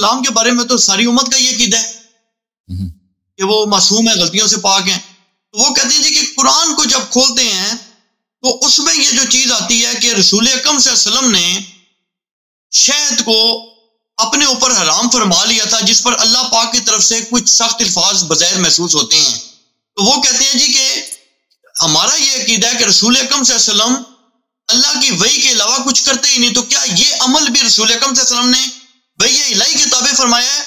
السلام کے بارے میں تو ساری امت کا یہ عقیدہ ہے کہ وہ معصوم ہے، غلطیوں سے پاک ہیں. تو وہ کہتے ہیں جی کہ قرآن کو جب کھولتے ہیں تو اس میں یہ جو چیز آتی ہے کہ رسول اکرم صلی اللہ علیہ وسلم نے شہد کو اپنے اوپر حرام فرما لیا تھا، جس پر اللہ پاک کی طرف سے کچھ سخت الفاظ بظاہر محسوس ہوتے ہیں. تو وہ کہتے ہیں جی کہ ہمارا یہ عقیدہ ہے کہ رسول اکرم صلی اللہ علیہ وسلم اللہ کی وحی کے علاوہ کچھ کرتے ہی نہیں. تو کیا یہ عمل بھی رسول اکرم صلی اللہ علیہ وسلم نے وحی الہی کے تابع فرمایا ہے،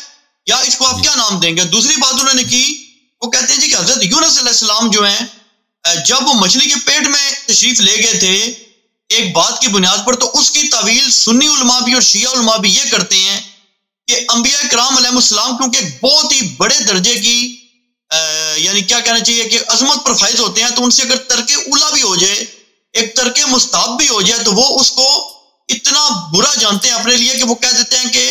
یا اس کو آپ کیا نام دیں گے؟ دوسری بات انہوں نے کی، وہ کہتے ہیں جی کہ حضرت یونس علیہ السلام جو ہیں جب وہ مچھلی کے پیٹ میں تشریف لے گئے تھے ایک بات کی بنیاد پر، تو اس کی تعویل سنی علماء بھی اور شیعہ علماء بھی یہ کرتے ہیں کہ انبیاء کرام علیہ السلام کیونکہ بہت ہی بڑے درجے کی یعنی کیا کہنا چاہیے کہ عظمت پر فائز ہوتے ہیں، تو ان سے اگر ترک اولا بھی ہو جائے، ایک ترک مستحب بھی ہو جائے، تو وہ اس کو اتنا برا جانتے ہیں اپنے لیے کہ وہ کہہ دیتے ہیں کہ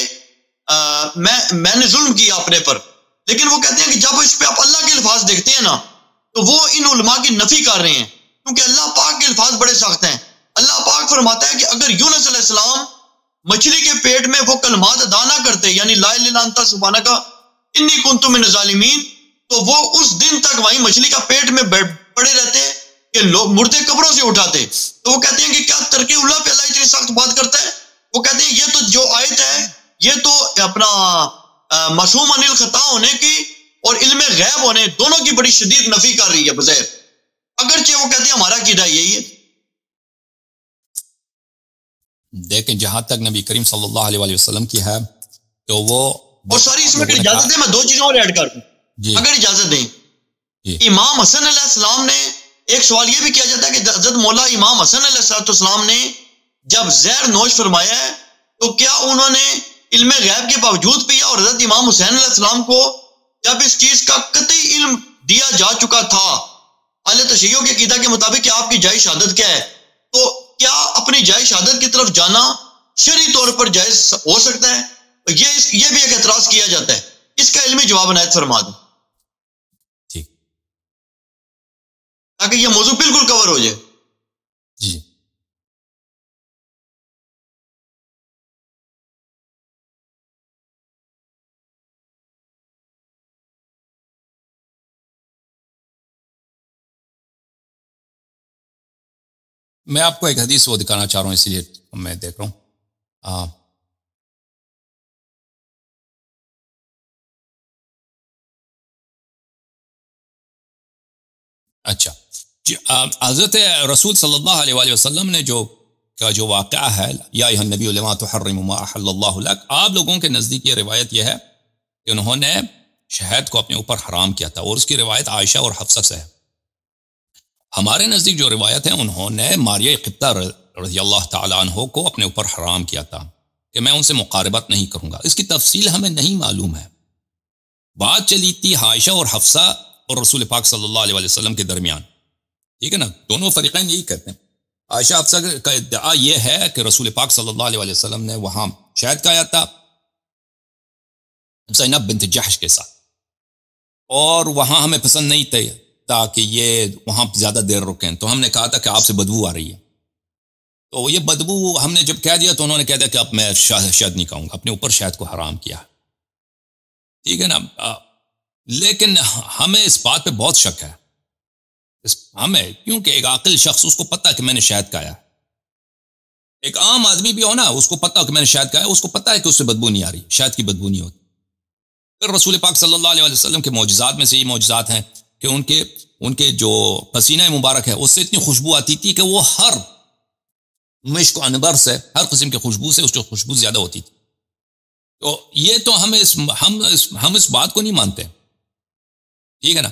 میں نے ظلم کیا اپنے پر. لیکن وہ کہتے ہیں کہ جب اس پہ آپ اللہ کے الفاظ دیکھتے ہیں نا، تو وہ ان علماء کی نفی کر رہے ہیں، کیونکہ اللہ پاک کے الفاظ بڑے سخت ہیں. اللہ پاک فرماتا ہے کہ اگر یونس علیہ السلام مچھلی کے پیٹ میں وہ کلمات ادا نہ کرتے، یعنی لا الہ الا انت سبحانک انی کنت من الظالمین، تو وہ اس دن تک وہیں مچھلی کا پیٹ میں پڑے رہتے کہ لوگ مردے قبروں سے اٹھاتے. تو وہ کہتے ہیں کہ کیا ترک اللہ پہ اللہ اتنی سخت بات کرتا ہے؟ وہ کہتے ہیں یہ تو جو آیت ہے یہ تو اپنا معصوم عن الخطا ہونے کی اور علم غیب ہونے دونوں کی بڑی شدید نفی کر رہی ہے بظاہر، اگرچہ وہ کہتے ہیں ہمارا عقیدہ یہی ہے. دیکھیں جہاں تک نبی کریم صلی اللہ علیہ وسلم کی ہے تو وہ اور ساری اس میں اجازت دیں میں دو چیزوں اور ایڈ کر دوں جی اگر اجازت دیں. جی. امام حسن علیہ السلام نے ایک سوال یہ بھی کیا جاتا ہے کہ حضرت مولا امام حسن علیہ السلام نے جب زہر نوش فرمایا ہے تو کیا انہوں نے علم غیب کے باوجود پیا، اور حضرت امام حسین علیہ السلام کو جب اس چیز کا قطعی علم دیا جا چکا تھا اہل تشیع کے عقیدہ کے مطابق کہ آپ کی جائز شہادت کیا ہے، تو کیا اپنی جائز شہادت کی طرف جانا شرعی طور پر جائز ہو سکتا ہے؟ یہ بھی ایک اعتراض کیا جاتا ہے، اس کا علمی جواب عنایت فرما دیں ٹھیک تاکہ یہ موضوع بالکل کور ہو جائے. جی. میں آپ کو ایک حدیث وہ دکھانا چاہ رہا ہوں، اسی لیے میں دیکھ رہا ہوں. اچھا جی. حضرت رسول صلی اللہ علیہ وسلم نے جو واقعہ ہے یا ایھا النبی لما تحرم ما احل اللہ لک، آپ لوگوں کے نزدیک یہ روایت یہ ہے کہ انہوں نے شہد کو اپنے اوپر حرام کیا تھا، اور اس کی روایت عائشہ اور حفصہ سے ہے. ہمارے نزدیک جو روایت ہے انہوں نے ماریہ قبطہ رضی اللہ تعالیٰ عنہ کو اپنے اوپر حرام کیا تھا کہ میں ان سے مقاربت نہیں کروں گا. اس کی تفصیل ہمیں نہیں معلوم ہے. بات چلی تھی عائشہ اور حفصہ اور رسول پاک صلی اللہ علیہ وسلم کے درمیان، ٹھیک ہے نا. دونوں فریقین یہی کہتے ہیں. عائشہ حفصہ کا ادعا یہ ہے کہ رسول پاک صلی اللہ علیہ وسلم نے وہاں شہد کھایا تھا زینب بنت جحش کے ساتھ، اور وہاں ہمیں پسند نہیں تھے تاکہ یہ وہاں زیادہ دیر رکیں، تو ہم نے کہا تھا کہ آپ سے بدبو آ رہی ہے. تو یہ بدبو ہم نے جب کہہ دیا تو انہوں نے کہہ دیا کہ اب میں شہد نہیں کھاؤں گا، اپنے اوپر شہد کو حرام کیا، ٹھیک ہے نا. لیکن ہمیں اس بات پہ بہت شک ہے، ہمیں، کیونکہ ایک عاقل شخص اس کو پتہ کہ میں نے شہد کھایا، ایک عام آدمی بھی ہو نا اس کو پتہ کہ میں نے شہد کھایا، اس کو پتہ ہے کہ اس سے بدبو نہیں آ رہی، شہد کی بدبو نہیں ہوتی. پھر رسول پاک صلی اللہ علیہ وسلم کے معجزات میں سے یہ معجزات ہیں کہ ان کے جو پسینہ مبارک ہے اس سے اتنی خوشبو آتی تھی کہ وہ ہر مشک و عنبر سے، ہر قسم کے خوشبو سے اس کی خوشبو زیادہ ہوتی تھی. تو یہ تو ہم اس بات کو نہیں مانتے، ٹھیک ہے نا.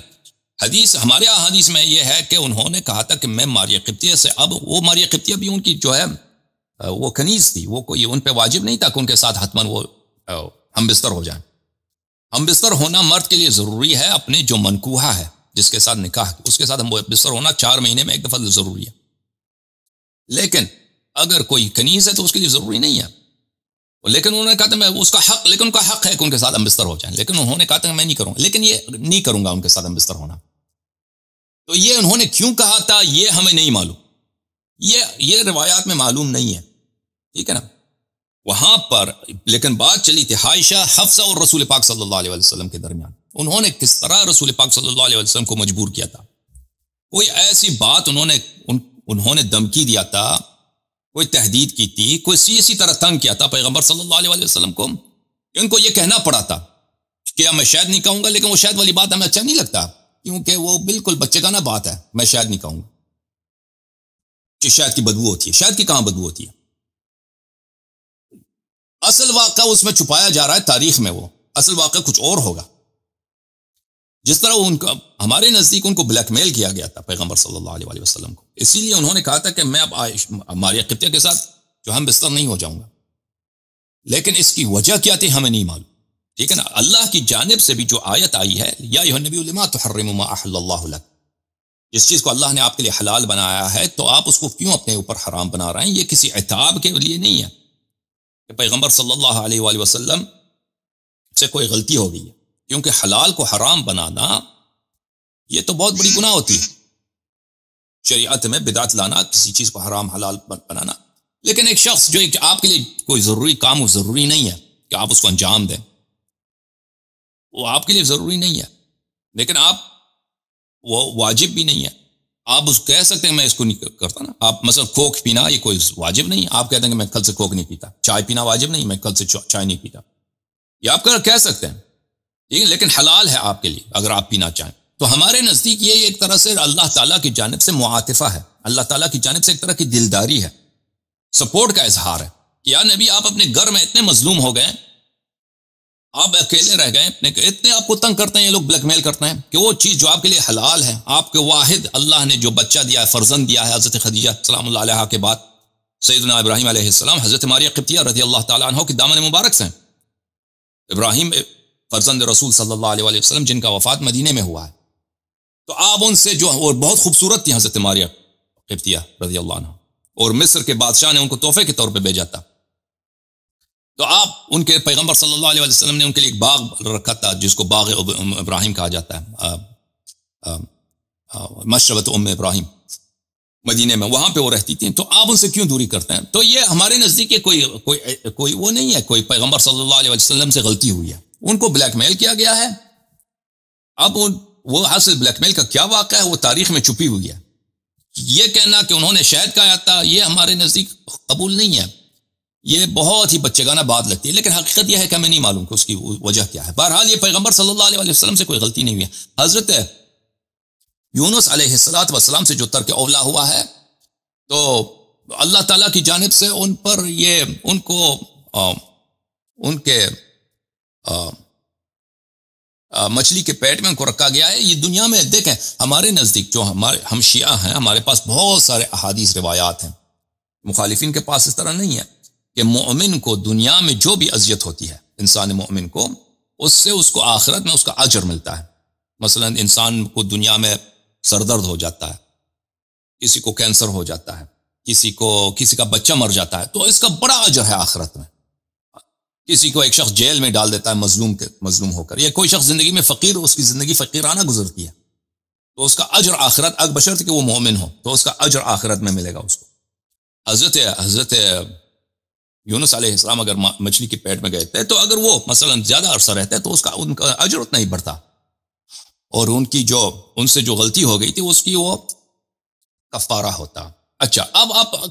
حدیث ہمارے احادیث میں یہ ہے کہ انہوں نے کہا تھا کہ میں ماریہ قبطیہ سے، اب وہ ماریہ قبطیہ بھی ان کی جو ہے وہ کنیز تھی، وہ کوئی ان پہ واجب نہیں تھا کہ ان کے ساتھ حتماً وہ ہم بستر ہو جائیں. ہم بستر ہونا مرد کے لیے ضروری ہے، اپنے جو منکوحہ ہے جس کے ساتھ نکاح اس کے ساتھ ہم بستر ہونا 4 مہینے میں ایک دفعہ ضروری ہے. لیکن اگر کوئی کنیز ہے تو اس کے لیے ضروری نہیں ہے. لیکن انہوں نے کہا تھا میں اس کا حق، لیکن ان کا حق ہے کہ ان کے ساتھ ہم بستر ہو جائیں، لیکن انہوں نے کہا تھا میں نہیں کروں گا، لیکن یہ نہیں کروں گا ان کے ساتھ ہم بستر ہونا. تو یہ انہوں نے کیوں کہا تھا یہ ہمیں نہیں معلوم، یہ روایات میں معلوم نہیں ہے، ٹھیک ہے نا. وہاں پر لیکن بات چلی تھی عائشہ، حفصہ اور رسول پاک صلی اللہ علیہ وسلم کے درمیان. انہوں نے کس طرح رسول پاک صلی اللہ علیہ وسلم کو مجبور کیا تھا. کوئی ایسی بات انہوں نے دھمکی دیا تھا، کوئی تہدید کی تھی، کوئی اسی طرح تنگ کیا تھا پیغمبر صلی اللہ علیہ وسلم کو کہ ان کو یہ کہنا پڑا تھا کہ میں شاید نہیں کہوں گا. لیکن وہ شاید والی بات ہمیں اچھا نہیں لگتا، کیونکہ وہ بالکل بچے کا نا بات ہے. میں شاید نہیں کہوں گا کہ شاید کی بدبو ہوتی ہے. شاید کی کہاں بدبو ہوتی ہے؟ اصل واقعہ اس میں چھپایا جا رہا ہے تاریخ میں. وہ اصل واقعہ کچھ اور ہوگا. جس طرح ان کا ہمارے نزدیک ان کو بلیک میل کیا گیا تھا پیغمبر صلی اللہ علیہ وسلم کو، اسی لیے انہوں نے کہا تھا کہ میں اب ہماری قبطیہ کے ساتھ جو ہم بستر نہیں ہو جاؤں گا. لیکن اس کی وجہ کیا تھی ہمیں نہیں معلوم. ٹھیک ہے نا. اللہ کی جانب سے بھی جو آیت آئی ہے، یا ایھا النبی لما تحرم ما احل اللہ لک، جس چیز کو اللہ نے آپ کے لیے حلال بنایا ہے تو آپ اس کو کیوں اپنے اوپر حرام بنا رہے ہیں. یہ کسی عتاب کے لیے نہیں ہے کہ پیغمبر صلی اللہ علیہ وآلہ وسلم سے کوئی غلطی ہو گئی ہے، کیونکہ حلال کو حرام بنانا یہ تو بہت بڑی گناہ ہوتی ہے. شریعت میں بدعت لانا، کسی چیز کو حرام حلال بنانا. لیکن ایک شخص جو آپ کے لیے کوئی ضروری کام ضروری نہیں ہے کہ آپ اس کو انجام دیں، وہ آپ کے لیے ضروری نہیں ہے، لیکن آپ وہ واجب بھی نہیں ہے. آپ اس کہہ سکتے ہیں میں اس کو نہیں کرتا نا. آپ مثلا کوک پینا یہ کوئی واجب نہیں. آپ کہتے ہیں کہ میں کل سے کوک نہیں پیتا. چائے پینا واجب نہیں، میں کل سے چائے نہیں پیتا. یہ آپ کہہ سکتے ہیں، ٹھیک ہے، لیکن حلال ہے آپ کے لیے اگر آپ پینا چاہیں. تو ہمارے نزدیک یہ ایک طرح سے اللہ تعالیٰ کی جانب سے معاطفہ ہے، اللہ تعالیٰ کی جانب سے ایک طرح کی دلداری ہے، سپورٹ کا اظہار ہے کہ یا نبی آپ اپنے گھر میں اتنے مظلوم ہو گئے، آپ اکیلے رہ گئے، اتنے آپ کو تنگ کرتے ہیں یہ لوگ، بلیک میل کرتے ہیں کہ وہ چیز جو آپ کے لیے حلال ہے، آپ کے واحد اللہ نے جو بچہ دیا ہے، فرزند دیا ہے حضرت خدیجہ سلام اللہ علیہا کے بعد سیدنا ابراہیم علیہ السلام، حضرت ماریہ قبطیہ رضی اللہ تعالیٰ عنہ کی دامن مبارک سے. ابراہیم فرزند رسول صلی اللہ علیہ وسلم جن کا وفات مدینے میں ہوا ہے، تو آپ ان سے جو اور بہت خوبصورت تھی حضرت ماریہ قبطیہ رضی اللہ عنہ، اور مصر کے بادشاہ نے ان کو تحفے کے طور پہ بھیجا تھا. تو آپ ان کے پیغمبر صلی اللہ علیہ وسلم نے ان کے لیے ایک باغ رکھا تھا جس کو باغ ابراہیم کہا جاتا ہے، مشربت ابراہیم مدینے میں، وہاں پہ وہ رہتی تھیں. تو آپ ان سے کیوں دوری کرتے ہیں؟ تو یہ ہمارے نزدیک کوئی وہ نہیں ہے، کوئی پیغمبر صلی اللہ علیہ وسلم سے غلطی ہوئی ہے. ان کو بلیک میل کیا گیا ہے. اب وہ حاصل بلیک میل کا کیا واقعہ ہے وہ تاریخ میں چھپی ہوئی ہے. یہ کہنا کہ انہوں نے شاید کہا تھا یہ ہمارے نزدیک قبول نہیں ہے. یہ بہت ہی بچگانہ بات لگتی ہے، لیکن حقیقت یہ ہے کہ ہمیں نہیں معلوم کہ اس کی وجہ کیا ہے. بہرحال یہ پیغمبر صلی اللہ علیہ وسلم سے کوئی غلطی نہیں ہوئی ہے. حضرت یونس علیہ السلام سے جو ترک اولا ہوا ہے، تو اللہ تعالیٰ کی جانب سے ان پر یہ ان کے مچھلی کے پیٹ میں ان کو رکھا گیا ہے. یہ دنیا میں دیکھیں ہمارے نزدیک جو ہم شیعہ ہیں، ہمارے پاس بہت سارے احادیث روایات ہیں. مخالفین کے پاس اس طرح نہیں ہے کہ مومن کو دنیا میں جو بھی اذیت ہوتی ہے، انسان مومن کو، اس سے اس کو آخرت میں اس کا اجر ملتا ہے. مثلا انسان کو دنیا میں سر درد ہو جاتا ہے، کسی کو کینسر ہو جاتا ہے، کسی کا بچہ مر جاتا ہے، تو اس کا بڑا اجر ہے آخرت میں. کسی کو ایک شخص جیل میں ڈال دیتا ہے مظلوم ہو کر، یا کوئی شخص زندگی میں فقیر، اس کی زندگی فقیرانہ گزرتی ہے، تو اس کا اجر آخرت، بشرط کہ وہ مومن ہو، تو اس کا اجر آخرت میں ملے گا اس کو. حضرت یونس علیہ السلام اگر مچھلی کے پیٹ میں گئے تھے، تو اگر وہ مثلا زیادہ عرصہ رہتے تو ان کا اجر اتنا ہی بڑھتا، اور ان سے جو غلطی ہو گئی تھی اس کی وہ کفارہ ہوتا. اچھا، اب آپ